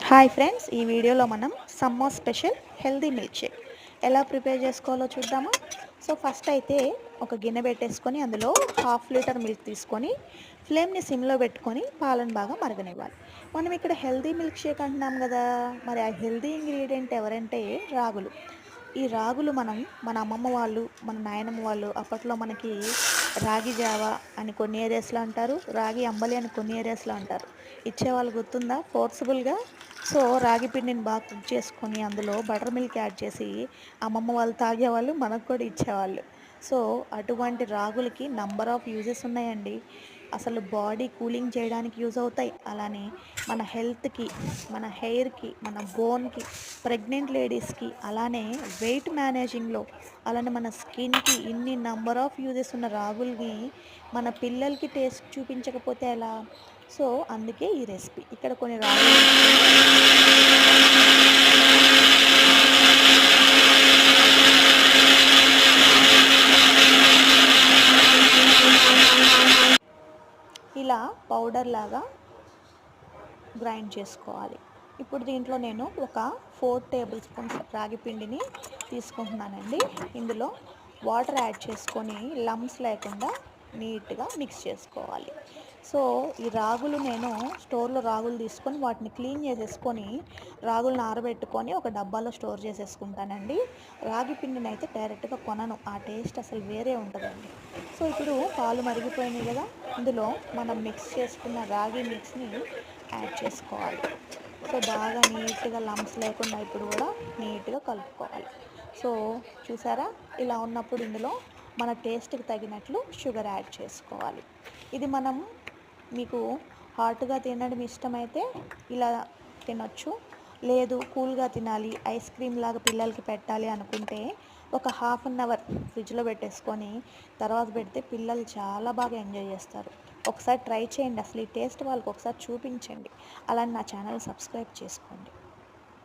Hi friends, ఈ వీడియోలో మనం summer special healthy milk shake ఎలా ప్రిపేర్ చేసుకోవాలో చూద్దామా. సో ఫస్ట్ అయితే ఒక గిన్నె పెట్టేసుకొని అందులో హాఫ్ లీటర్ మిల్క్ తీసుకొని ఫ్లేమ్ని సిమ్లో పెట్టుకొని పాలను బాగా మరగనివ్వాలి. మనం ఇక్కడ హెల్దీ మిల్క్ షేక్ అంటున్నాం కదా, మరి ఆ హెల్దీ ఇంగ్రీడియంట్ ఎవరంటే రాగులు. ఈ రాగులు మన అమ్మమ్మ వాళ్ళు, మన నాయనమ్మ వాళ్ళు అప్పట్లో మనకి రాగి జావా అని కొన్ని ఏరియాస్లో అంటారు, రాగి అంబలి అని కొన్ని ఏరియాస్లో అంటారు. ఇచ్చేవాళ్ళు గుర్తుందా ఫోర్స్‌బుల్‌గా. సో, రాగి పిండిని బాగా కుక్ చేసుకొని అందులో బటర్ మిల్క్ యాడ్ చేసి అమ్మమ్మ వాళ్ళు తాగేవాళ్ళు, మనకు కూడా ఇచ్చేవాళ్ళు. సో, అటువంటి రాగులకి నంబర్ ఆఫ్ యూజెస్ ఉన్నాయండి. అసలు బాడీ కూలింగ్ చేయడానికి యూజ్ అవుతాయి. అలానే మన హెల్త్‌కి, మన హెయిర్‌కి, మన బోన్‌కి, ప్రెగ్నెంట్ లేడీస్‌కి, అలానే వెయిట్ మేనేజింగ్‌లో, అలానే మన స్కిన్‌కి ఇన్ని నంబర్ ఆఫ్ యూజెస్ ఉన్న రాగుల్ని మన పిల్లలకి టేస్ట్ చూపించకపోతే ఎలా? సో, అందుకే ఈ రెసిపీ. ఇక్కడ కొన్ని రాగులు తీసుకొని ఇలా పౌడర్ లాగా గ్రైండ్ చేసుకోవాలి. ఇప్పుడు దీంట్లో నేను ఒక 4 టేబుల్ స్పూన్స్ రాగి పిండిని తీసుకుంటున్నానండి. ఇందులో వాటర్ యాడ్ చేసుకొని లమ్స్ లేకుండా నీట్గా మిక్స్ చేసుకోవాలి. సో ఈ రాగులు నేను స్టోర్లో రాగులు తీసుకొని వాటిని క్లీన్ చేసేసుకొని రాగులను ఆరబెట్టుకొని ఒక డబ్బాలో స్టోర్ చేసేసుకుంటానండి. రాగి పిండిని అయితే డైరెక్ట్గా కొనను, ఆ టేస్ట్ అసలు వేరే ఉంటుందండి. సో ఇప్పుడు పాలు మరిగిపోయినాయి కదా, ఇందులో మనం మిక్స్ చేసుకున్న రాగి మిక్స్ని యాడ్ చేసుకోవాలి. సో బాగా నీట్గా లమ్స్ లేకుండా ఇప్పుడు కూడా నీట్గా కలుపుకోవాలి. సో చూసారా, ఇలా ఉన్నప్పుడు ఇందులో మన టేస్ట్కి తగినట్లు షుగర్ యాడ్ చేసుకోవాలి. ఇది మనం మీకు హాట్గా తినడం ఇష్టమైతే ఇలా తినొచ్చు. లేదు కూల్గా తినాలి, ఐస్ క్రీమ్ లాగా పిల్లలకి పెట్టాలి అనుకుంటే ఒక హాఫ్ అన్ అవర్ ఫ్రిడ్జ్లో పెట్టేసుకొని తర్వాత పెడితే పిల్లలు చాలా బాగా ఎంజాయ్ చేస్తారు. ఒకసారి ట్రై చేయండి, అసలు ఈ టేస్ట్ వాళ్ళకి ఒకసారి చూపించండి. అలానే నా ఛానల్ సబ్స్క్రైబ్ చేసుకోండి.